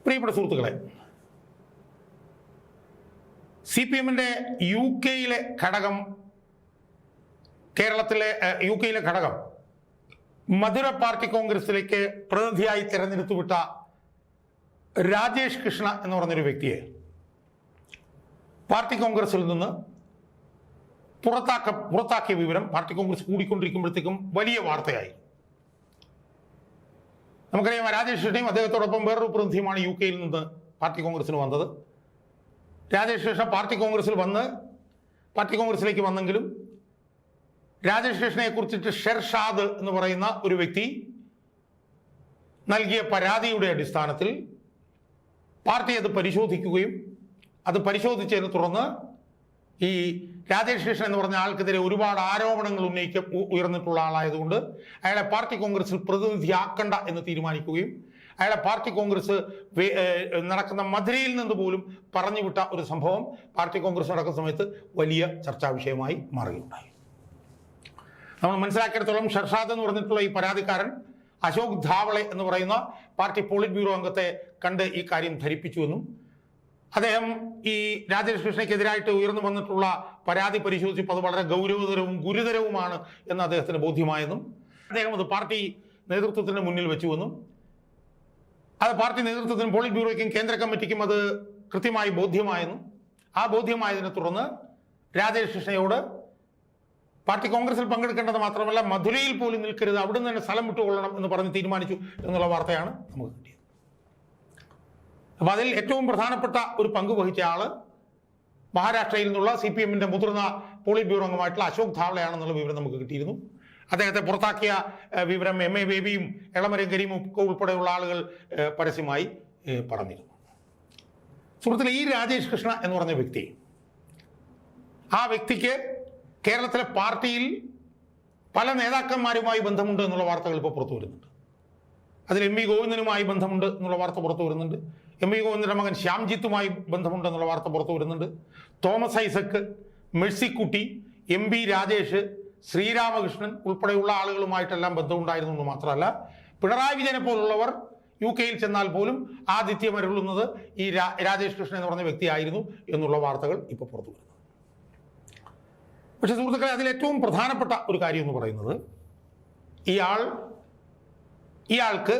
പ്രിയപ്പെട്ട സുഹൃത്തുക്കളെ, CPM-ന്റെ UK-യിലെ ഘടകം, കേരളത്തിലെ UK-യിലെ ഘടകം മധുര പാർട്ടി കോൺഗ്രസിലേക്ക് പ്രതിനിധിയായി തിരഞ്ഞെടുത്തുവിട്ട രാജേഷ് കൃഷ്ണ എന്ന് പറഞ്ഞൊരു വ്യക്തിയെ പാർട്ടി കോൺഗ്രസിൽ നിന്ന് പുറത്താക്കിയ വിവരം പാർട്ടി കോൺഗ്രസ് കൂടിക്കൊണ്ടിരിക്കുമ്പോഴത്തേക്കും വലിയ വാർത്തയായി. നമുക്കറിയാം, രാജേഷ് കൃഷ്ണയും അദ്ദേഹത്തോടൊപ്പം വേറൊരു പ്രതിനിധിയുമാണ് UK-യിൽ നിന്ന് പാർട്ടി കോൺഗ്രസിന് വന്നത്. രാജേഷ് കൃഷ്ണ പാർട്ടി കോൺഗ്രസിലേക്ക് വന്നെങ്കിലും രാജേഷ് കൃഷ്ണയെ കുറിച്ചിട്ട് ഷെർഷാദ് എന്ന് പറയുന്ന ഒരു വ്യക്തി നൽകിയ പരാതിയുടെ അടിസ്ഥാനത്തിൽ പാർട്ടി അത് പരിശോധിക്കുകയും അത് പരിശോധിച്ചതിനെ തുടർന്ന് ഈ രാജേഷ് കൃഷ്ണൻ എന്ന് പറഞ്ഞ ആൾക്കെതിരെ ഒരുപാട് ആരോപണങ്ങൾ ഉയർന്നിട്ടുള്ള ആളായതുകൊണ്ട് അയാളെ പാർട്ടി കോൺഗ്രസിൽ പ്രതിനിധിയാക്കണ്ട എന്ന് തീരുമാനിക്കുകയും അയാളെ പാർട്ടി കോൺഗ്രസ് നടക്കുന്ന മധുരയിൽ നിന്ന് പോലും പറഞ്ഞുവിട്ട ഒരു സംഭവം പാർട്ടി കോൺഗ്രസ് നടക്കുന്ന സമയത്ത് വലിയ ചർച്ചാ വിഷയമായി മാറുകയുണ്ടായി. നമ്മൾ മനസ്സിലാക്കിയിടത്തോളം ഷെർഷാദ് എന്ന് പറഞ്ഞിട്ടുള്ള ഈ പരാതിക്കാരൻ അശോക് ധാവളെ എന്ന് പറയുന്ന പാർട്ടി പോളിറ്റ് ബ്യൂറോ അംഗത്തെ കണ്ട് ഈ കാര്യം ധരിപ്പിച്ചുവെന്നും അദ്ദേഹം ഈ രാജേഷ് കൃഷ്ണയ്ക്കെതിരായിട്ട് ഉയർന്നു വന്നിട്ടുള്ള പരാതി പരിശോധിച്ചപ്പോൾ അത് വളരെ ഗൗരവതരവും ഗുരുതരവുമാണ് എന്ന് അദ്ദേഹത്തിന് ബോധ്യമായെന്നും അദ്ദേഹം അത് പാർട്ടി നേതൃത്വത്തിന് മുന്നിൽ വെച്ചുവെന്നും അത് പാർട്ടി നേതൃത്വത്തിനും പോളിറ്റ് ബ്യൂറോയ്ക്കും കേന്ദ്ര കമ്മിറ്റിക്കും അത് കൃത്യമായി ബോധ്യമായെന്നും ആ ബോധ്യമായതിനെ തുടർന്ന് രാജേഷ് കൃഷ്ണയോട് പാർട്ടി കോൺഗ്രസിൽ പങ്കെടുക്കേണ്ടത് മാത്രമല്ല മധുരയിൽ പോലും നിൽക്കരുത്, അവിടുന്ന് തന്നെ സ്ഥലം വിട്ടുകൊള്ളണം എന്ന് പറഞ്ഞ് തീരുമാനിച്ചു എന്നുള്ള വാർത്തയാണ് നമുക്ക് കിട്ടിയത്. അപ്പം അതിൽ ഏറ്റവും പ്രധാനപ്പെട്ട ഒരു പങ്ക് വഹിച്ച ആള് മഹാരാഷ്ട്രയിൽ നിന്നുള്ള CPM-ന്റെ മുതിർന്ന പോളിറ്റ് ബ്യൂറോ അംഗമായിട്ടുള്ള അശോക് ധാവളയാണെന്നുള്ള വിവരം നമുക്ക് കിട്ടിയിരുന്നു. അദ്ദേഹത്തെ പുറത്താക്കിയ വിവരം MA ബേബിയും എളമരം കരീമും ഒക്കെ ഉൾപ്പെടെയുള്ള ആളുകൾ പരസ്യമായി പറഞ്ഞിരുന്നു. സുഹൃത്തുക്കളെ, ഈ രാജേഷ് കൃഷ്ണ എന്ന് പറഞ്ഞ വ്യക്തി, ആ വ്യക്തിക്ക് കേരളത്തിലെ പാർട്ടിയിൽ പല നേതാക്കന്മാരുമായി ബന്ധമുണ്ട് എന്നുള്ള വാർത്തകൾ ഇപ്പോൾ പുറത്തു വരുന്നുണ്ട്. അതിൽ MV ഗോവിന്ദനുമായി ബന്ധമുണ്ട് എന്നുള്ള വാർത്ത പുറത്തു വരുന്നുണ്ട്. MV ഗോവിന്ദന്റെ മകൻ ശ്യാംജിത്തുമായി ബന്ധമുണ്ട് എന്നുള്ള വാർത്ത പുറത്തു വരുന്നുണ്ട്. തോമസ് ഐസക്, മെഴ്സിക്കുട്ടി, MB രാജേഷ്, ശ്രീരാമകൃഷ്ണൻ ഉൾപ്പെടെയുള്ള ആളുകളുമായിട്ടെല്ലാം ബന്ധമുണ്ടായിരുന്നു എന്ന് മാത്രമല്ല, പിണറായി വിജയനെ പോലുള്ളവർ UK-യിൽ ചെന്നാൽ പോലും ആതിഥ്യം അരുളുന്നത് ഈ രാജേഷ് കൃഷ്ണൻ എന്ന് പറഞ്ഞ വ്യക്തിയായിരുന്നു എന്നുള്ള വാർത്തകൾ ഇപ്പോൾ പുറത്തു വരുന്നു. പക്ഷേ സുഹൃത്തുക്കളെ, അതിൽ ഏറ്റവും പ്രധാനപ്പെട്ട ഒരു കാര്യം എന്ന് പറയുന്നത് ഇയാൾക്ക്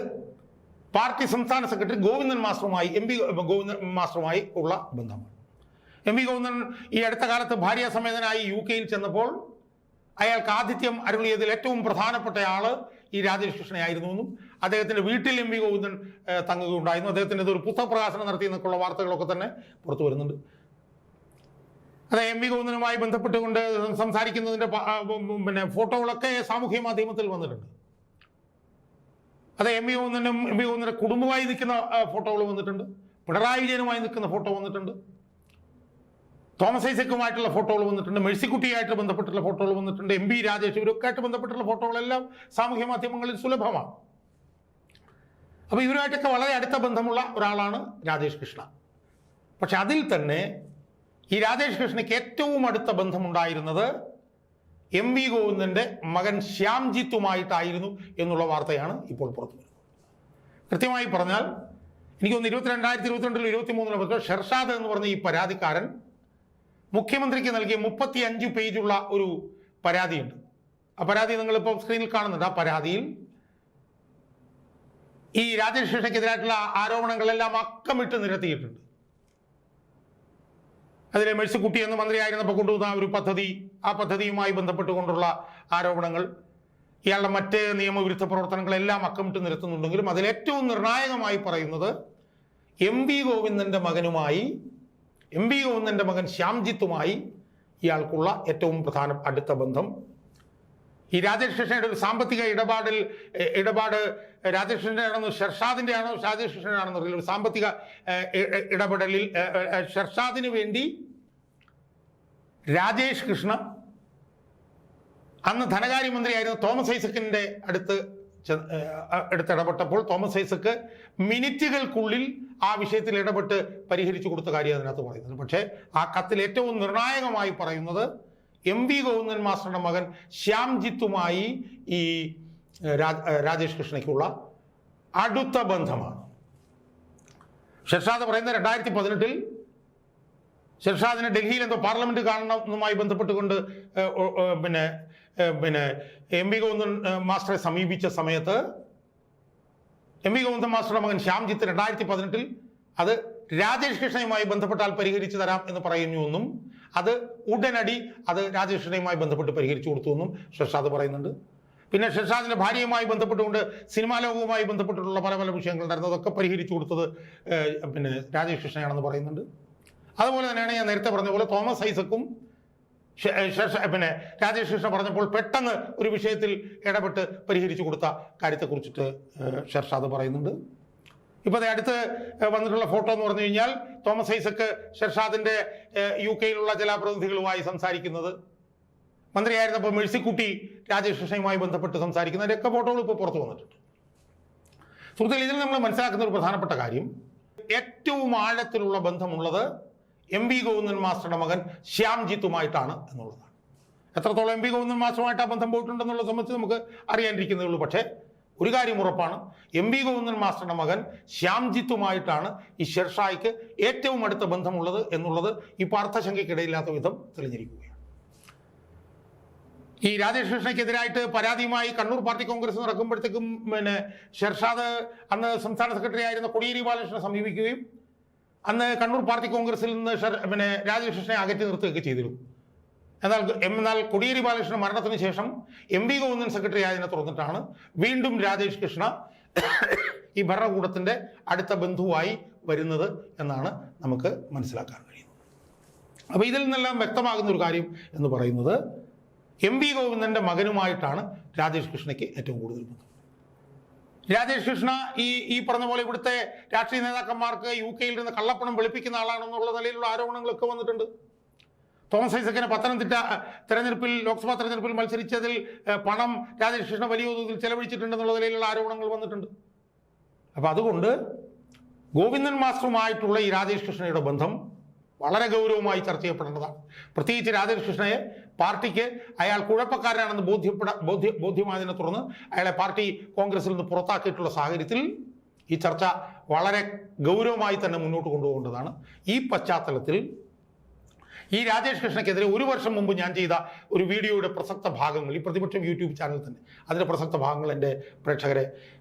പാർട്ടി സംസ്ഥാന സെക്രട്ടറി ഗോവിന്ദൻ മാസ്റ്ററുമായി MV ഗോവിന്ദൻ മാസ്റ്ററുമായി ഉള്ള ബന്ധമാണ്. MV ഗോവിന്ദൻ ഈ അടുത്ത കാലത്ത് ഭാര്യാസമേതനായി UK-യിൽ ചെന്നപ്പോൾ അയാൾക്ക് ആതിഥ്യം അരുളിയതിൽ ഏറ്റവും പ്രധാനപ്പെട്ട ആള് ഈ രാജേഷ് കൃഷ്ണയായിരുന്നു എന്നും അദ്ദേഹത്തിന്റെ വീട്ടിൽ MV ഗോവിന്ദൻ തങ്ങുകയുണ്ടായിരുന്നു. അദ്ദേഹത്തിന്റെ ഒരു പുസ്തക പ്രകാശനം നടത്തിയെന്നൊക്കെയുള്ള വാർത്തകളൊക്കെ തന്നെ പുറത്തു വരുന്നുണ്ട്. അത് MV ഗോവിന്ദനുമായി ബന്ധപ്പെട്ടുകൊണ്ട് സംസാരിക്കുന്നതിന്റെ ഫോട്ടോകളൊക്കെ സാമൂഹ്യ മാധ്യമത്തിൽ വന്നിട്ടുണ്ട്. അത് MV ഗോവിന്ദന്റെ കുടുംബമായി നിൽക്കുന്ന ഫോട്ടോകൾ വന്നിട്ടുണ്ട്. പിണറായി വിജയനുമായി നിൽക്കുന്ന ഫോട്ടോ വന്നിട്ടുണ്ട്. തോമസ് ഐസക്കുമായിട്ടുള്ള ഫോട്ടോകൾ വന്നിട്ടുണ്ട്. മെഴ്സിക്കുട്ടിയായിട്ട് ബന്ധപ്പെട്ടുള്ള ഫോട്ടോകൾ വന്നിട്ടുണ്ട്. MB രാജേഷ്, ഇവരൊക്കെ ആയിട്ട് ബന്ധപ്പെട്ടുള്ള ഫോട്ടോകളെല്ലാം സാമൂഹ്യ മാധ്യമങ്ങളിൽ സുലഭമാണ്. അപ്പോൾ ഇവരുമായിട്ടൊക്കെ വളരെ അടുത്ത ബന്ധമുള്ള ഒരാളാണ് രാജേഷ് കൃഷ്ണ. പക്ഷെ അതിൽ തന്നെ ഈ രാജേഷ് കൃഷ്ണയ്ക്ക് ഏറ്റവും അടുത്ത ബന്ധമുണ്ടായിരുന്നത് MV ഗോവിന്ദന്റെ മകൻ ശ്യാംജിത്തുമായിട്ടായിരുന്നു എന്നുള്ള വാർത്തയാണ് ഇപ്പോൾ പുറത്തു വരുന്നത്. കൃത്യമായി പറഞ്ഞാൽ എനിക്കൊന്ന് 2022 23 ഷെർഷാദ് എന്ന് പറഞ്ഞ ഈ പരാതിക്കാരൻ മുഖ്യമന്ത്രിക്ക് നൽകിയ 35 പേജുള്ള ഒരു പരാതിയുണ്ട്. ആ പരാതി നിങ്ങളിപ്പോൾ സ്ക്രീനിൽ കാണുന്നുണ്ട്. ആ പരാതിയിൽ ഈ രാജേഷ് കൃഷ്ണയ്ക്കെതിരായിട്ടുള്ള ആരോപണങ്ങളെല്ലാം അക്കമിട്ട് നിരത്തിയിട്ടുണ്ട്. അതിലെ മെഴ്സിക്കുട്ടി എന്ന മന്ത്രിയായിരുന്നപ്പോൾ കൊണ്ടുവന്ന ഒരു പദ്ധതി, ആ പദ്ധതിയുമായി ബന്ധപ്പെട്ടുകൊണ്ടുള്ള ആരോപണങ്ങൾ, ഇയാളുടെ മറ്റ് നിയമവിരുദ്ധ പ്രവർത്തനങ്ങളെല്ലാം അക്കമിട്ട് നിരത്തുന്നുണ്ടെങ്കിലും അതിലേറ്റവും നിർണായകമായി പറയുന്നത് MV ഗോവിന്ദന്റെ മകൻ ശ്യാംജിത്തുമായി ഇയാൾക്കുള്ള ഏറ്റവും അടുത്ത ബന്ധം, ഈ രാജേഷ് കൃഷ്ണയുടെ ഒരു സാമ്പത്തിക ഇടപാട് രാജേഷ് കൃഷ്ണന്റെ ആണോ ഷെർഷാദിന്റെ ആണോ രാജേഷ് കൃഷ്ണന്റെ ആണെന്ന് അറിയില്ല, ഒരു സാമ്പത്തിക ഇടപെടലിൽ ഷെർഷാദിന് വേണ്ടി രാജേഷ് കൃഷ്ണ അന്ന് ധനകാര്യമന്ത്രിയായിരുന്ന തോമസ് ഐസക്കിന്റെ അടുത്ത് ഇടപെട്ടപ്പോൾ തോമസ് ഐസക്ക് മിനിറ്റുകൾക്കുള്ളിൽ ആ വിഷയത്തിൽ ഇടപെട്ട് പരിഹരിച്ചു കൊടുത്ത കാര്യം അതിനകത്ത് പറയുന്നത്. പക്ഷേ ആ കത്തിൽ ഏറ്റവും നിർണായകമായി പറയുന്നത് MV ഗോവിന്ദൻ മാസ്റ്ററുടെ മകൻ ശ്യാംജിത്തുമായി ഈ രാജേഷ് കൃഷ്ണയ്ക്കുള്ള അടുത്ത ബന്ധമാണ്. ഷെർഷാദ് പറയുന്നത് 2018 ഷെർഷാദിനെ ഡൽഹിയിൽ എന്തോ പാർലമെന്റ് കാണുന്നതുമായി ബന്ധപ്പെട്ടുകൊണ്ട് എം വി ഗോവിന്ദൻ മാസ്റ്ററെ സമീപിച്ച സമയത്ത് എം വി ഗോവിന്ദൻ മാസ്റ്ററുടെ മകൻ ശ്യാംജിത്ത് 2018 അത് രാജേഷ് കൃഷ്ണയുമായി ബന്ധപ്പെട്ടാൽ പരിഹരിച്ചു തരാം എന്ന് പറയുന്നുവെന്നും അത് ഉടനടി അത് രാജേഷ് കൃഷ്ണയുമായി ബന്ധപ്പെട്ട് പരിഹരിച്ചു കൊടുത്തുവെന്നും ഷെർഷാദ് പറയുന്നുണ്ട്. പിന്നെ ഷെർഷാദിന്റെ ഭാര്യയുമായി ബന്ധപ്പെട്ടുകൊണ്ട് സിനിമാ ലോകവുമായി ബന്ധപ്പെട്ടിട്ടുള്ള പല പല വിഷയങ്ങളുണ്ടായിരുന്നു, അതൊക്കെ പരിഹരിച്ചു കൊടുത്തത് രാജേഷ് കൃഷ്ണയാണെന്ന് പറയുന്നുണ്ട്. അതുപോലെ തന്നെയാണ് ഞാൻ നേരത്തെ പറഞ്ഞ പോലെ തോമസ് ഐസക്കും രാജേഷ് കൃഷ്ണ പറഞ്ഞപ്പോൾ പെട്ടെന്ന് ഒരു വിഷയത്തിൽ ഇടപെട്ട് പരിഹരിച്ചു കൊടുത്ത കാര്യത്തെക്കുറിച്ചിട്ട് ഷെർഷാദ് പറയുന്നുണ്ട്. ഇപ്പോൾ അടുത്ത് വന്നിട്ടുള്ള ഫോട്ടോ എന്ന് പറഞ്ഞു കഴിഞ്ഞാൽ തോമസ് ഐസക്ക് ഷെർഷാദിന്റെ UK-യിലുള്ള ചില പ്രതിനിധികളുമായി സംസാരിക്കുന്നത്, മന്ത്രിയായിരുന്നപ്പോൾ മേഴ്സിക്കുട്ടി രാജേഷ് കൃഷ്ണയുമായി ബന്ധപ്പെട്ട് സംസാരിക്കുന്നതിൻ്റെയൊക്കെ ഫോട്ടോകൾ ഇപ്പോൾ പുറത്തു വന്നിട്ടുണ്ട്. സുഹൃത്തുക്കൾ, ഇതിൽ നമ്മൾ മനസ്സിലാക്കുന്ന ഒരു പ്രധാനപ്പെട്ട കാര്യം, ഏറ്റവും ആഴത്തിലുള്ള ബന്ധമുള്ളത് എം വി ഗോവിന്ദൻ മാസ്റ്ററുടെ മകൻ ശ്യാംജിത്തുമായിട്ടാണ് എന്നുള്ളതാണ്. എത്രത്തോളം എം വി ഗോവിന്ദൻ മാസ്റ്ററുമായിട്ട് ആ ബന്ധം പോയിട്ടുണ്ടെന്നുള്ളത് സംബന്ധിച്ച് നമുക്ക് അറിയാനിരിക്കുന്നേ ഉള്ളൂ. പക്ഷേ ഒരു കാര്യം ഉറപ്പാണ്, എം വി ഗോവിന്ദൻ മാസ്റ്ററുടെ മകൻ ശ്യാംജിത്തുമായിട്ടാണ് ഈ ഷെർഷായ്ക്ക് ഏറ്റവും അടുത്ത ബന്ധമുള്ളത് എന്നുള്ളത് ഈ പാർത്ഥശങ്കയ്ക്കിടയില്ലാത്ത വിധം തെളിഞ്ഞിരിക്കുകയാണ്. ഈ രാജേഷ് കൃഷ്ണയ്ക്കെതിരായിട്ട് പരാതിയുമായി കണ്ണൂർ പാർട്ടി കോൺഗ്രസ് നടക്കുമ്പോഴത്തേക്കും ഷെർഷാദ് അന്ന് സംസ്ഥാന സെക്രട്ടറി ആയിരുന്ന കോടിയേരി ബാലകൃഷ്ണനെ സമീപിക്കുകയും അന്ന് കണ്ണൂർ പാർട്ടി കോൺഗ്രസിൽ നിന്ന് രാജേഷ് കൃഷ്ണനെ അകറ്റി നിർത്തുകയൊക്കെ ചെയ്തിരുന്നു. എന്നാൽ കോടിയേരി ബാലകൃഷ്ണൻ മരണത്തിന് ശേഷം എം വി ഗോവിന്ദൻ സെക്രട്ടറി ആയതിനെ തുറന്നിട്ടാണ് വീണ്ടും രാജേഷ് കൃഷ്ണ ഈ ഭരണകൂടത്തിന്റെ അടുത്ത ബന്ധുവായി വരുന്നത് എന്നാണ് നമുക്ക് മനസ്സിലാക്കാൻ കഴിയുന്നത്. അപ്പോൾ ഇതിൽ നിന്നെല്ലാം വ്യക്തമാകുന്ന ഒരു കാര്യം എന്ന് പറയുന്നത്, എം വി ഗോവിന്ദന്റെ മകനുമായിട്ടാണ് രാജേഷ് കൃഷ്ണയ്ക്ക് ഏറ്റവും കൂടുതൽ ബന്ധം. രാജേഷ് കൃഷ്ണ ഈ പറഞ്ഞ പോലെ ഇവിടുത്തെ രാഷ്ട്രീയ നേതാക്കന്മാർക്ക് UK-യിൽ നിന്ന് കള്ളപ്പണം വെളുപ്പിക്കുന്ന ആളാണെന്നുള്ള നിലയിലുള്ള ആരോപണങ്ങളൊക്കെ വന്നിട്ടുണ്ട്. തോമസ് ഐസക്കിനെ പത്തനംതിട്ട തെരഞ്ഞെടുപ്പിൽ, ലോക്സഭാ തെരഞ്ഞെടുപ്പിൽ മത്സരിച്ചതിൽ പണം രാജേഷ് കൃഷ്ണ വലിയ തോതിൽ ചെലവഴിച്ചിട്ടുണ്ടെന്നുള്ള നിലയിലുള്ള ആരോപണങ്ങൾ വന്നിട്ടുണ്ട്. അപ്പം അതുകൊണ്ട് ഗോവിന്ദൻ മാസ്റ്ററുമായിട്ടുള്ള ഈ രാജേഷ് കൃഷ്ണയുടെ ബന്ധം വളരെ ഗൗരവമായി ചർച്ച ചെയ്യപ്പെടേണ്ടതാണ്. പ്രത്യേകിച്ച് രാജേഷ് കൃഷ്ണയെ പാർട്ടിക്ക് അയാൾ കുഴപ്പക്കാരനാണെന്ന് ബോധ്യമായതിനെ തുടർന്ന് അയാളെ പാർട്ടി കോൺഗ്രസിൽ നിന്ന് പുറത്താക്കിയിട്ടുള്ള സാഹചര്യത്തിൽ ഈ ചർച്ച വളരെ ഗൗരവമായി തന്നെ മുന്നോട്ട് കൊണ്ടുപോകേണ്ടതാണ്. ഈ പശ്ചാത്തലത്തിൽ ഈ രാജേഷ് കൃഷ്ണയ്ക്കെതിരെ ഒരു വർഷം മുമ്പ് ഞാൻ ചെയ്ത ഒരു വീഡിയോയുടെ പ്രസക്ത ഭാഗങ്ങൾ, ഈ പ്രതിപക്ഷം യൂട്യൂബ് ചാനൽ തന്നെ, അതിൻ്റെ പ്രസക്ത ഭാഗങ്ങൾ എൻ്റെ പ്രേക്ഷകരെ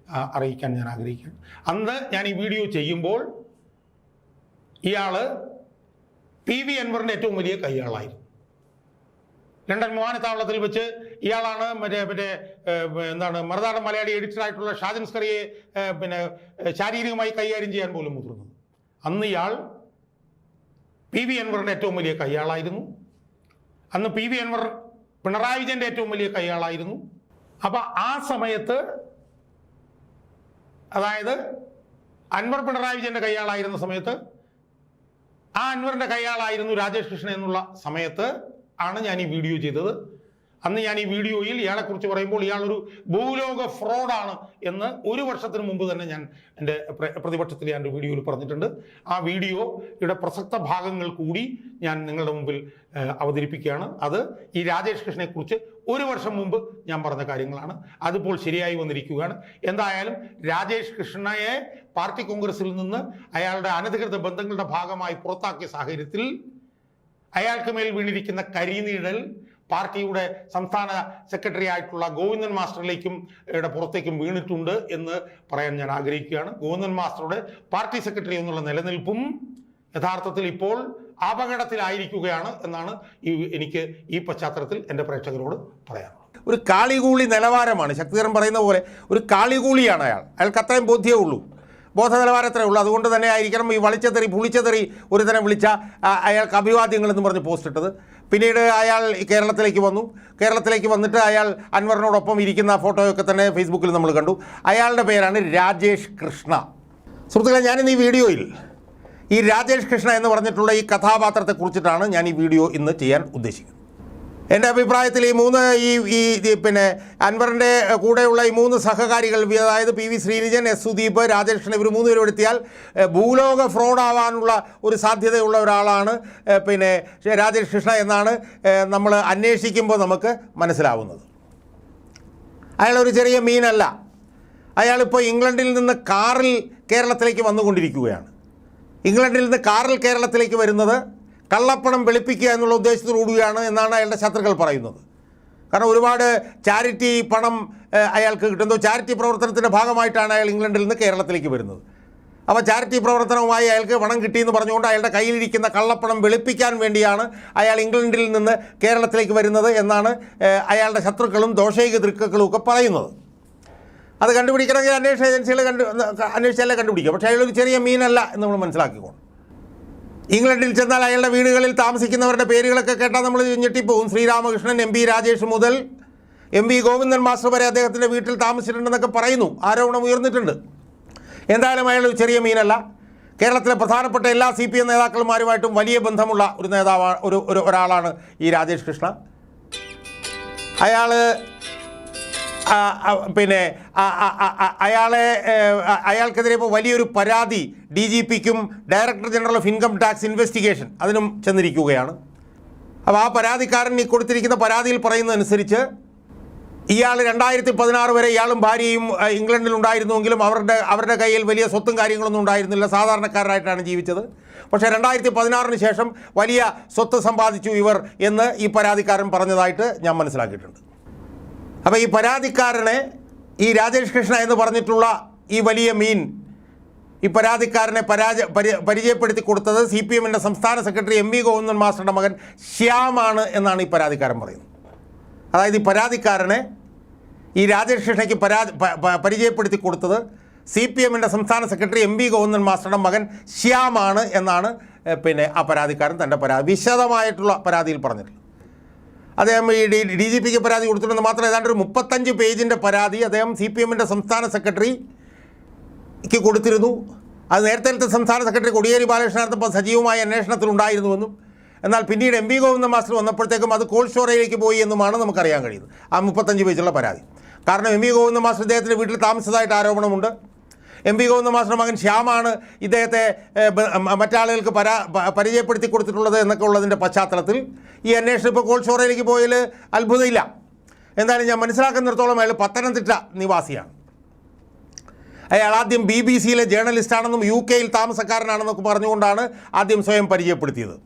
അറിയിക്കാൻ ഞാൻ ആഗ്രഹിക്കുകയാണ്. അന്ന് ഞാൻ ഈ വീഡിയോ ചെയ്യുമ്പോൾ ഇയാൾ PV അൻവറിൻ്റെ ഏറ്റവും വലിയ കൈയാളായിരുന്നു. ലണ്ടൻ വിമാനത്താവളത്തിൽ വെച്ച് ഇയാളാണ് മറുനാടൻ മലയാളി എഡിറ്ററായിട്ടുള്ള ഷാജൻ സ്കറിയെ ശാരീരികമായി കൈകാര്യം ചെയ്യാൻ പോലും മുതിർന്നത്. അന്ന് ഇയാൾ PV അൻവറിൻ്റെ ഏറ്റവും വലിയ കൈയാളായിരുന്നു. അന്ന് PV അൻവർ പിണറായി വിജയൻ്റെ ഏറ്റവും വലിയ കൈയാളായിരുന്നു. അപ്പം ആ സമയത്ത്, അതായത് അൻവർ പിണറായി വിജയൻ്റെ കൈയാളായിരുന്ന സമയത്ത്, ആ അൻവറിൻ്റെ കൈയാളായിരുന്നു രാജേഷ് കൃഷ്ണ എന്നുള്ള സമയത്ത് ആണ് ഞാൻ ഈ വീഡിയോ ചെയ്തത്. അന്ന് ഞാൻ ഈ വീഡിയോയിൽ ഇയാളെക്കുറിച്ച് പറയുമ്പോൾ ഇയാളൊരു ഭൂലോക ഫ്രോഡാണ് എന്ന് ഒരു വർഷത്തിന് മുമ്പ് തന്നെ ഞാൻ എൻ്റെ പ്രതിപക്ഷത്തിൽ ഞാൻ ഒരു വീഡിയോയിൽ പറഞ്ഞിട്ടുണ്ട്. ആ വീഡിയോയുടെ പ്രസക്ത ഭാഗങ്ങൾ കൂടി ഞാൻ നിങ്ങളുടെ മുമ്പിൽ അവതരിപ്പിക്കുകയാണ്. അത് ഈ രാജേഷ് കൃഷ്ണയെക്കുറിച്ച് ഒരു വർഷം മുമ്പ് ഞാൻ പറഞ്ഞ കാര്യങ്ങളാണ്. അതിപ്പോൾ ശരിയായി വന്നിരിക്കുകയാണ്. എന്തായാലും രാജേഷ് കൃഷ്ണയെ പാർട്ടി കോൺഗ്രസിൽ നിന്ന് അയാളുടെ അനധികൃത ബന്ധങ്ങളുടെ ഭാഗമായി പുറത്താക്കിയ സാഹചര്യത്തിൽ അയാൾക്ക് മേൽ വീണിരിക്കുന്ന കരിനീഴൽ പാർട്ടിയുടെ സംസ്ഥാന സെക്രട്ടറി ആയിട്ടുള്ള ഗോവിന്ദൻ മാസ്റ്ററിലേക്കും പുറത്തേക്കും വീണിട്ടുണ്ട് എന്ന് പറയാൻ ഞാൻ ആഗ്രഹിക്കുകയാണ്. ഗോവിന്ദൻ മാസ്റ്ററുടെ പാർട്ടി സെക്രട്ടറി എന്നുള്ള നിലനിൽപ്പും യഥാർത്ഥത്തിൽ ഇപ്പോൾ അപകടത്തിലായിരിക്കുകയാണ് എന്നാണ് എനിക്ക് ഈ പശ്ചാത്തലത്തിൽ എൻ്റെ പ്രേക്ഷകരോട് പറയാനുള്ളത്. ഒരു കാളികൂളി നിലവാരമാണ്. ശക്തിധരൻ പറയുന്ന പോലെ ഒരു കാളികൂളിയാണ് അയാൾക്ക് അത്രയും ബോധ്യമേ ഉള്ളൂ, ബോധ നിലവാരത്രേ ഉള്ളൂ. അതുകൊണ്ട് തന്നെ ആയിരിക്കണം ഈ വളിച്ചതെറി പുളിച്ചതെറി ഒരു തരം വിളിച്ച അയാൾക്ക് അഭിവാദ്യങ്ങൾ എന്ന് പറഞ്ഞ് പോസ്റ്റ് ഇട്ടത്. പിന്നീട് അയാൾ കേരളത്തിലേക്ക് വന്നിട്ട് അയാൾ അൻവറിനോടൊപ്പം ഇരിക്കുന്ന ഫോട്ടോയൊക്കെ തന്നെ ഫേസ്ബുക്കിൽ നമ്മൾ കണ്ടു. അയാളുടെ പേരാണ് രാജേഷ് കൃഷ്ണ. സുഹൃത്തുക്കളെ, ഞാനിന്ന് ഈ വീഡിയോയിൽ ഈ രാജേഷ് കൃഷ്ണ എന്ന് പറഞ്ഞിട്ടുള്ള ഈ കഥാപാത്രത്തെക്കുറിച്ചിട്ടാണ് ഞാൻ ഈ വീഡിയോ ഇന്ന് ചെയ്യാൻ ഉദ്ദേശിക്കുന്നത്. എൻ്റെ അഭിപ്രായത്തിൽ അൻവറിൻ്റെ കൂടെയുള്ള ഈ 3 സഹകാരികൾ, അതായത് PV ശ്രീനിജൻ, S സുദീപ്, രാജേഷ് കൃഷ്ണ, ഇവർ 3 പേരും എടുത്തിയാൽ ഭൂലോക ഫ്രോഡാവാനുള്ള ഒരു സാധ്യതയുള്ള ഒരാളാണ് രാജേഷ് കൃഷ്ണ എന്നാണ് നമ്മൾ അന്വേഷിക്കുമ്പോൾ നമുക്ക് മനസ്സിലാവുന്നത്. അയാളൊരു ചെറിയ മീനല്ല. അയാളിപ്പോൾ ഇംഗ്ലണ്ടിൽ നിന്ന് കാറിൽ കേരളത്തിലേക്ക് വന്നുകൊണ്ടിരിക്കുകയാണ്. ഇംഗ്ലണ്ടിൽ നിന്ന് കാറിൽ കേരളത്തിലേക്ക് വരുന്നത് കള്ളപ്പണം വെളുപ്പിക്കുക എന്നുള്ള ഉദ്ദേശത്തോടുകൂടിയാണ് എന്നാണ് അയാളുടെ ശത്രുക്കൾ പറയുന്നത്. കാരണം ഒരുപാട് ചാരിറ്റി പണം അയാൾക്ക് കിട്ടുന്നു. ചാരിറ്റി പ്രവർത്തനത്തിൻ്റെ ഭാഗമായിട്ടാണ് അയാൾ ഇംഗ്ലണ്ടിൽ നിന്ന് കേരളത്തിലേക്ക് വരുന്നത്. അപ്പോൾ ചാരിറ്റി പ്രവർത്തനവുമായി അയാൾക്ക് പണം കിട്ടിയെന്ന് പറഞ്ഞുകൊണ്ട് അയാളുടെ കയ്യിലിരിക്കുന്ന കള്ളപ്പണം വെളുപ്പിക്കാൻ വേണ്ടിയാണ് അയാൾ ഇംഗ്ലണ്ടിൽ നിന്ന് കേരളത്തിലേക്ക് വരുന്നത് എന്നാണ് അയാളുടെ ശത്രുക്കളും ദോഷൈക ദൃക്കളും ഒക്കെ പറയുന്നത്. അത് കണ്ടുപിടിക്കണമെങ്കിൽ അന്വേഷണ ഏജൻസികൾ അന്വേഷിച്ചാലേ കണ്ടുപിടിക്കുക. പക്ഷേ അയാളൊരു ചെറിയ മീനല്ല എന്ന് നമ്മൾ മനസ്സിലാക്കിക്കോണം. ഇംഗ്ലണ്ടിൽ ചെന്നാൽ അയാളുടെ വീടുകളിൽ താമസിക്കുന്നവരുടെ പേരുകളൊക്കെ കേട്ടാൽ നമ്മൾ ഞെട്ടിപ്പോവും. ശ്രീരാമകൃഷ്ണൻ, എം പി രാജേഷ് മുതൽ എം വി ഗോവിന്ദൻ മാസ്റ്റർ വരെ അദ്ദേഹത്തിൻ്റെ വീട്ടിൽ താമസിച്ചിട്ടുണ്ടെന്നൊക്കെ പറയുന്നു. ആരോപണം ഉയർന്നിട്ടുണ്ട്. എന്തായാലും അയാൾ ഒരു ചെറിയ മീനല്ല. കേരളത്തിലെ പ്രധാനപ്പെട്ട എല്ലാ CPM നേതാക്കളുമാരുമായിട്ടും വലിയ ബന്ധമുള്ള ഒരു നേതാവാണ്, ഒരാളാണ് ഈ രാജേഷ് കൃഷ്ണ. പിന്നെ അയാൾക്കെതിരെ ഇപ്പോൾ വലിയൊരു പരാതി DGPക്കും director general of income tax investigation അതിനും ചെന്നിരിക്കുകയാണ്. അപ്പോൾ ആ പരാതിക്കാരൻ ഈ കൊടുത്തിരിക്കുന്ന പരാതിയിൽ പറയുന്നതനുസരിച്ച് ഇയാൾ 2016 വരെ ഇയാളും ഭാര്യയും ഇംഗ്ലണ്ടിലുണ്ടായിരുന്നുവെങ്കിലും അവരുടെ കയ്യിൽ വലിയ സ്വത്തും കാര്യങ്ങളൊന്നും ഉണ്ടായിരുന്നില്ല. സാധാരണക്കാരായിട്ടാണ് ജീവിച്ചത്. പക്ഷേ 2016 ശേഷം വലിയ സ്വത്ത് സമ്പാദിച്ചു ഇവർ എന്ന് ഈ പരാതിക്കാരൻ പറഞ്ഞതായിട്ട് ഞാൻ മനസ്സിലാക്കിയിട്ടുണ്ട്. അപ്പോൾ ഈ പരാതിക്കാരനെ, ഈ രാജേഷ് കൃഷ്ണ എന്ന് പറഞ്ഞിട്ടുള്ള ഈ വലിയ മീൻ, ഈ പരാതിക്കാരനെ പരിചയപ്പെടുത്തി കൊടുത്തത് CPMൻ്റെ സംസ്ഥാന സെക്രട്ടറി MV ഗോവിന്ദൻ മാസ്റ്ററുടെ മകൻ ശ്യാമാണ് എന്നാണ് ഈ പരാതിക്കാരൻ പറയുന്നത്. അതായത് ഈ പരാതിക്കാരനെ ഈ രാജേഷ് കൃഷ്ണയ്ക്ക് പരിചയപ്പെടുത്തി കൊടുത്തത് CPMൻ്റെ സംസ്ഥാന സെക്രട്ടറി MV ഗോവിന്ദൻ മാസ്റ്ററുടെ മകൻ ശ്യാമാണ് എന്നാണ് പിന്നെ ആ പരാതിക്കാരൻ തൻ്റെ വിശദമായിട്ടുള്ള പരാതിയിൽ പറഞ്ഞിട്ടുള്ളത്. അദ്ദേഹം ഈ DGPക്ക് പരാതി കൊടുത്തിട്ടുണ്ടെന്ന് മാത്രം ഏതാണ്ട് ഒരു 35 പേജിൻ്റെ പരാതി അദ്ദേഹം CPMൻ്റെ സംസ്ഥാന സെക്രട്ടറിക്ക് കൊടുത്തിരുന്നു. അത് നേരത്തെ സംസ്ഥാന സെക്രട്ടറി കോടിയേരി ബാലകൃഷ്ണനോടൊപ്പം സജീവമായ അന്വേഷണത്തിലുണ്ടായിരുന്നുവെന്നും എന്നാൽ പിന്നീട് MV ഗോവിന്ദൻ മാസ്റ്റർ വന്നപ്പോഴത്തേക്കും അത് കോൾഡ് സ്റ്റോറേജിലേക്ക് പോയി എന്നുമാണ് നമുക്കറിയാൻ കഴിയുന്നത്. ആ 35 പേജുള്ള പരാതി. കാരണം MV ഗോവിന്ദൻ മാസ്റ്റർ ഇദ്ദേഹത്തിൻ്റെ വീട്ടിൽ താമസിച്ചതായിട്ട് ആരോപണമുണ്ട്. MV ഗോവിന്ദൻ മാസ്റ്റർ മകൻ ശ്യാമാണ് ഇദ്ദേഹത്തെ മറ്റാളുകൾക്ക് പരിചയപ്പെടുത്തി കൊടുത്തിട്ടുള്ളത് എന്നൊക്കെ ഉള്ളതിൻ്റെ പശ്ചാത്തലത്തിൽ ഈ അന്വേഷണം ഇപ്പോൾ കോൾഡ് സ്റ്റോറേജിലേക്ക് പോയതിൽ അത്ഭുതമില്ല. എന്തായാലും ഞാൻ മനസ്സിലാക്കുന്നിടത്തോളം അയാൾ പത്തനംതിട്ട നിവാസിയാണ്. അയാൾ ആദ്യം BBC-യിലെ ജേർണലിസ്റ്റാണെന്നും UK-യിൽ താമസക്കാരനാണെന്നൊക്കെ പറഞ്ഞുകൊണ്ടാണ് ആദ്യം സ്വയം പരിചയപ്പെടുത്തിയത്.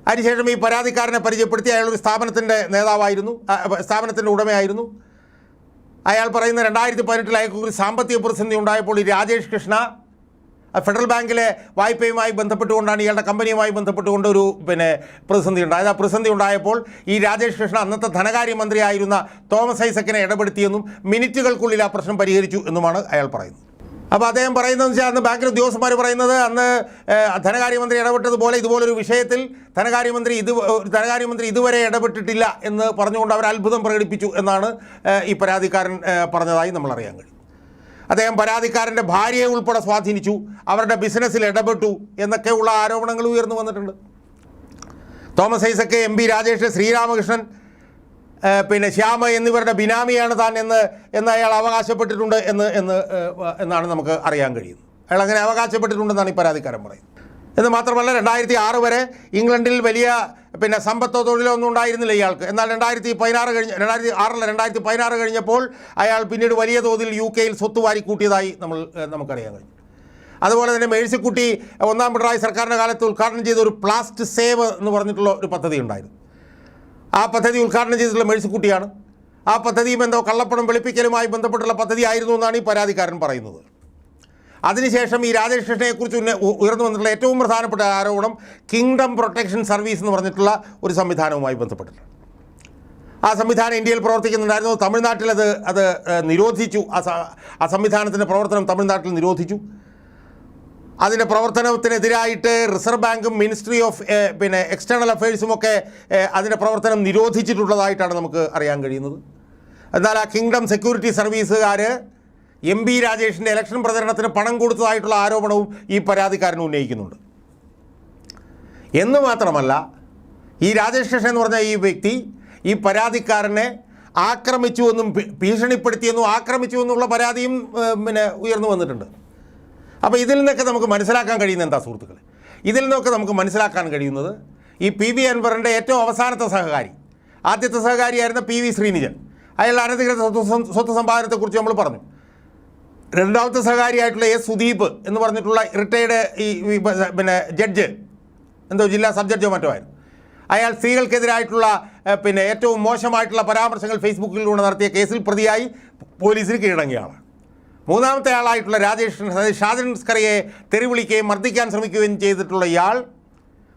അതിനുശേഷം ഈ പരാതിക്കാരനെ പരിചയപ്പെടുത്തി അയാളൊരു സ്ഥാപനത്തിൻ്റെ നേതാവായിരുന്നു, സ്ഥാപനത്തിൻ്റെ ഉടമയായിരുന്നു. അയാൾ പറയുന്ന 2018 അയാൾക്കൊരു സാമ്പത്തിക പ്രതിസന്ധി ഉണ്ടായപ്പോൾ ഈ രാജേഷ് കൃഷ്ണ ഫെഡറൽ ബാങ്കിലെ വായ്പയുമായി ബന്ധപ്പെട്ടുകൊണ്ടാണ് ഇയാളുടെ കമ്പനിയുമായി ബന്ധപ്പെട്ടുകൊണ്ട് ഒരു പ്രതിസന്ധി ഉണ്ടായത്. ആ പ്രതിസന്ധി ഉണ്ടായപ്പോൾ ഈ രാജേഷ് കൃഷ്ണ അന്നത്തെ ധനകാര്യമന്ത്രിയായിരുന്ന തോമസ് ഐസക്കിനെ ഇടപെടുത്തിയെന്നും മിനിറ്റുകൾക്കുള്ളിൽ ആ പ്രശ്നം പരിഹരിച്ചു എന്നുമാണ് അയാൾ പറയുന്നത്. അപ്പോൾ അദ്ദേഹം പറയുന്നതെന്ന് വെച്ചാൽ അന്ന് ബാങ്കിലെ ഉദ്യോഗസ്ഥന്മാർ പറയുന്നത് അന്ന് ധനകാര്യമന്ത്രി ഇടപെട്ടതുപോലെ ഇതുപോലൊരു വിഷയത്തിൽ ധനകാര്യമന്ത്രി ഇതുവരെ ഇടപെട്ടിട്ടില്ല എന്ന് പറഞ്ഞുകൊണ്ട് അവർ അത്ഭുതം പ്രകടിപ്പിച്ചു എന്നാണ് ഈ പരാതിക്കാരൻ പറഞ്ഞതായി നമ്മൾ അറിയാൻ കഴിയും. അദ്ദേഹം പരാതിക്കാരൻ്റെ ഭാര്യയെ ഉൾപ്പെടെ സ്വാധീനിച്ചു, അവരുടെ ബിസിനസ്സിൽ ഇടപെട്ടു എന്നൊക്കെയുള്ള ആരോപണങ്ങൾ ഉയർന്നു വന്നിട്ടുണ്ട്. തോമസ് ഐസക്ക്, MB രാജേഷ്, ശ്രീരാമകൃഷ്ണൻ, ശ്യാമ എന്നിവരുടെ ബിനാമിയാണ് താൻ എന്ന് അയാൾ അവകാശപ്പെട്ടിട്ടുണ്ട് എന്നാണ് നമുക്ക് അറിയാൻ കഴിയുന്നത്. അയാൾ അങ്ങനെ അവകാശപ്പെട്ടിട്ടുണ്ടെന്നാണ് ഈ പരാതിക്കാരൻ പറയുന്നത്. എന്ന് മാത്രമല്ല 2006 വരെ ഇംഗ്ലണ്ടിൽ വലിയ സമ്പത്തോ തൊഴിലോ ഒന്നും ഉണ്ടായിരുന്നില്ല ഇയാൾക്ക്. എന്നാൽ 2016 കഴിഞ്ഞപ്പോൾ അയാൾ പിന്നീട് വലിയ തോതിൽ UK-യിൽ സ്വത്ത് വാരിക്കൂട്ടിയതായി നമുക്കറിയാൻ കഴിയും. അതുപോലെ തന്നെ മേഴ്സിക്കുട്ടി 1-ാം പിണറായി സർക്കാരിൻ്റെ കാലത്ത് ഉദ്ഘാടനം ചെയ്ത ഒരു പ്ലാസ്റ്റ് സേവ് എന്ന് പറഞ്ഞിട്ടുള്ള ഒരു പദ്ധതി ഉണ്ടായിരുന്നു. ആ പദ്ധതി ഉദ്ഘാടനം ചെയ്തിട്ടുള്ള മേഴ്സിക്കുട്ടിയാണ്. ആ പദ്ധതിയും എന്തോ കള്ളപ്പണം വെളുപ്പിക്കലുമായി ബന്ധപ്പെട്ടുള്ള പദ്ധതി ആയിരുന്നു എന്നാണ് ഈ പരാതിക്കാരൻ പറയുന്നത്. അതിനുശേഷം ഈ രാജേഷ് കൃഷ്ണയെക്കുറിച്ച് ഉയർന്നു വന്നിട്ടുള്ള ഏറ്റവും പ്രധാനപ്പെട്ട ആരോപണം കിങ്ഡം പ്രൊട്ടക്ഷൻ സർവീസ് എന്ന് പറഞ്ഞിട്ടുള്ള ഒരു സംവിധാനവുമായി ബന്ധപ്പെട്ടിട്ടുണ്ട്. ആ സംവിധാനം ഇന്ത്യയിൽ പ്രവർത്തിക്കുന്നുണ്ടായിരുന്നു. തമിഴ്നാട്ടിൽ അത് നിരോധിച്ചു. ആ സംവിധാനത്തിൻ്റെ പ്രവർത്തനം തമിഴ്നാട്ടിൽ നിരോധിച്ചു. അതിൻ്റെ പ്രവർത്തനത്തിനെതിരായിട്ട് റിസർവ് ബാങ്കും മിനിസ്ട്രി ഓഫ് എക്സ്റ്റേണൽ അഫയേഴ്സും ഒക്കെ അതിൻ്റെ പ്രവർത്തനം നിരോധിച്ചിട്ടുള്ളതായിട്ടാണ് നമുക്ക് അറിയാൻ കഴിയുന്നത്. എന്നാൽ ആ കിങ്ഡം സെക്യൂരിറ്റി സർവീസുകാർ MB രാജേഷിൻ്റെ ഇലക്ഷൻ പ്രചരണത്തിന് പണം കൊടുത്തതായിട്ടുള്ള ആരോപണവും ഈ പരാതിക്കാരൻ ഉന്നയിക്കുന്നുണ്ട്. എന്ന് മാത്രമല്ല ഈ രാജേഷ് കൃഷ്ണൻ എന്ന് പറഞ്ഞ ഈ വ്യക്തി ഈ പരാതിക്കാരനെ ആക്രമിച്ചുവെന്നും ഭീഷണിപ്പെടുത്തിയെന്നും ആക്രമിച്ചുവെന്നുള്ള പരാതിയും ഉയർന്നു വന്നിട്ടുണ്ട്. അപ്പോൾ ഇതിൽ നിന്നൊക്കെ നമുക്ക് മനസ്സിലാക്കാൻ കഴിയുന്ന എന്താ സുഹൃത്തുക്കളെ? ഇതിൽ നിന്നൊക്കെ നമുക്ക് മനസ്സിലാക്കാൻ കഴിയുന്നത് ഈ PV അൻവറിൻ്റെ ഏറ്റവും അവസാനത്തെ സഹകാരി, ആദ്യത്തെ സഹകാരിയായിരുന്ന PV ശ്രീനിജൻ, അയാളുടെ അനധികൃത സ്വത്ത് സമ്പാദനത്തെക്കുറിച്ച് നമ്മൾ പറഞ്ഞു. രണ്ടാമത്തെ സഹകാരിയായിട്ടുള്ള എസ് സുദീപ് എന്ന് പറഞ്ഞിട്ടുള്ള റിട്ടയർഡ് പിന്നെ ജഡ്ജ്, എന്തോ ജില്ലാ സബ് ജഡ്ജോ മറ്റോ ആയിരുന്നു. അയാൾ സ്ത്രീകൾക്കെതിരായിട്ടുള്ള ഏറ്റവും മോശമായിട്ടുള്ള പരാമർശങ്ങൾ ഫേസ്ബുക്കിലൂടെ നടത്തിയ കേസിൽ പ്രതിയായി പോലീസിന് കീഴടങ്ങിയ ആളാണ്. മൂന്നാമത്തെ ആളായിട്ടുള്ള ഷാജൻ സ്കറിയെ തെറിവിളിക്കുകയും മർദ്ദിക്കാൻ ശ്രമിക്കുകയും ചെയ്തിട്ടുള്ള ഇയാൾ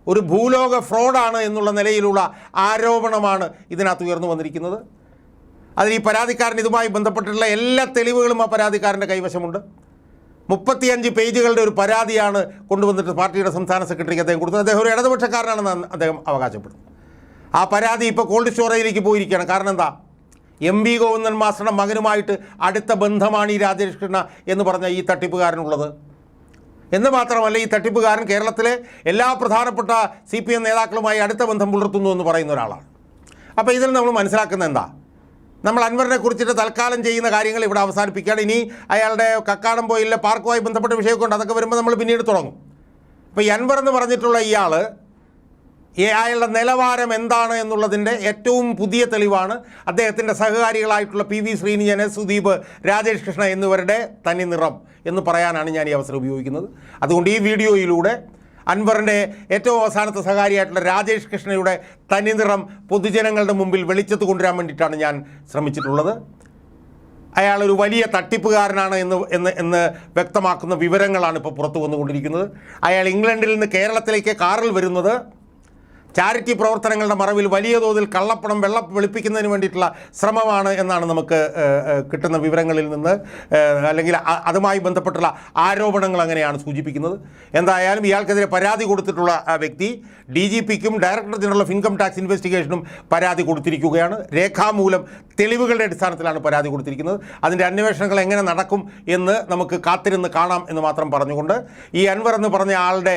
ഒരു ഭൂലോക ഫ്രോഡാണ് എന്നുള്ള നിലയിലുള്ള ആരോപണമാണ് ഇതിനകത്ത് ഉയർന്നു വന്നിരിക്കുന്നത്. അതിൽ ഈ പരാതിക്കാരൻ ഇതുമായി ബന്ധപ്പെട്ടിട്ടുള്ള എല്ലാ തെളിവുകളും ആ പരാതിക്കാരൻ്റെ കൈവശമുണ്ട്. 35 പേജുകളുടെ ഒരു പരാതിയാണ് കൊണ്ടുവന്നിട്ട് പാർട്ടിയുടെ സംസ്ഥാന സെക്രട്ടറിക്ക് അദ്ദേഹം കൊടുത്തത്. അദ്ദേഹം ഒരു ഇടതുപക്ഷക്കാരനാണെന്ന് അദ്ദേഹം അവകാശപ്പെടുന്നു. ആ പരാതി ഇപ്പോൾ കോൾഡ് സ്റ്റോറേജിലേക്ക് പോയിരിക്കുകയാണ്. കാരണം എന്താ? MP ഗോവിന്ദൻ മാസ്റ്ററുടെ മകനുമായിട്ട് അടുത്ത ബന്ധമാണ് ഈ രാജേഷ് കൃഷ്ണ എന്ന് പറഞ്ഞ ഈ തട്ടിപ്പുകാരനുള്ളത്. എന്ന് മാത്രമല്ല, ഈ തട്ടിപ്പുകാരൻ കേരളത്തിലെ എല്ലാ പ്രധാനപ്പെട്ട CPM നേതാക്കളുമായി അടുത്ത ബന്ധം പുലർത്തുന്നു എന്ന് പറയുന്ന ഒരാളാണ്. അപ്പോൾ ഇതിൽ നമ്മൾ മനസ്സിലാക്കുന്നത് എന്താ? നമ്മൾ അൻവറിനെ കുറിച്ചിട്ട് തൽക്കാലം ചെയ്യുന്ന കാര്യങ്ങൾ ഇവിടെ അവസാനിപ്പിക്കുകയാണ്. ഇനി അയാളുടെ കക്കാടംപൊയിലെ പാർക്കുമായി ബന്ധപ്പെട്ട വിഷയമൊക്കെ ഉണ്ട്, അതൊക്കെ വരുമ്പോൾ നമ്മൾ പിന്നീട് തുടങ്ങും. അപ്പോൾ ഈ അൻവർ എന്ന് പറഞ്ഞിട്ടുള്ള ഇയാൾ അയാളുടെ നിലവാരം എന്താണ് എന്നുള്ളതിൻ്റെ ഏറ്റവും പുതിയ തെളിവാണ് അദ്ദേഹത്തിൻ്റെ സഹകാരികളായിട്ടുള്ള PV ശ്രീനിജൻ, സുദീപ്, രാജേഷ് കൃഷ്ണ എന്നിവരുടെ തനി നിറം എന്ന് പറയാനാണ് ഞാൻ ഈ അവസരം ഉപയോഗിക്കുന്നത്. അതുകൊണ്ട് ഈ വീഡിയോയിലൂടെ അൻവറിൻ്റെ ഏറ്റവും അവസാനത്തെ സഹകാരിയായിട്ടുള്ള രാജേഷ് കൃഷ്ണയുടെ തനിനിറം പൊതുജനങ്ങളുടെ മുമ്പിൽ വെളിച്ചത്ത് കൊണ്ടുവരാൻ വേണ്ടിയിട്ടാണ് ഞാൻ ശ്രമിച്ചിട്ടുള്ളത്. അയാളൊരു വലിയ തട്ടിപ്പുകാരനാണ് എന്ന് വ്യക്തമാക്കുന്ന വിവരങ്ങളാണ് ഇപ്പോൾ പുറത്തു വന്നുകൊണ്ടിരിക്കുന്നത്. അയാൾ ഇംഗ്ലണ്ടിൽ നിന്ന് കേരളത്തിലേക്ക് കാറിൽ വരുന്നത് ചാരിറ്റി പ്രവർത്തനങ്ങളുടെ മറവിൽ വലിയ തോതിൽ കള്ളപ്പണം വെളുപ്പിക്കുന്നതിന് വേണ്ടിയിട്ടുള്ള ശ്രമമാണ് എന്നാണ് നമുക്ക് കിട്ടുന്ന വിവരങ്ങളിൽ നിന്ന്, അല്ലെങ്കിൽ അതുമായി ബന്ധപ്പെട്ടുള്ള ആരോപണങ്ങൾ അങ്ങനെയാണ് സൂചിപ്പിക്കുന്നത്. എന്തായാലും ഇയാൾക്കെതിരെ പരാതി കൊടുത്തിട്ടുള്ള വ്യക്തി DGPക്കും director general of income tax ഇൻവെസ്റ്റിഗേഷനും പരാതി കൊടുത്തിരിക്കുകയാണ്. രേഖാമൂലം തെളിവുകളുടെ അടിസ്ഥാനത്തിലാണ് പരാതി കൊടുത്തിരിക്കുന്നത്. അതിൻ്റെ അന്വേഷണങ്ങൾ എങ്ങനെ നടക്കും എന്ന് നമുക്ക് കാത്തിരുന്ന് കാണാം എന്ന് മാത്രം പറഞ്ഞുകൊണ്ട്, ഈ അൻവർ എന്ന് പറഞ്ഞ ആളുടെ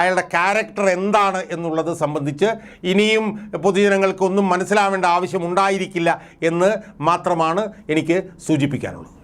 അയാളുടെ ക്യാരക്ടർ എന്താണ് എന്നുള്ളത് സംബന്ധിച്ച് ഇനിയും പൊതുജനങ്ങൾക്കൊന്നും മനസ്സിലാവേണ്ട ആവശ്യമുണ്ടായിരിക്കില്ല എന്ന് മാത്രമാണ് എനിക്ക് സൂചിപ്പിക്കാനുള്ളത്.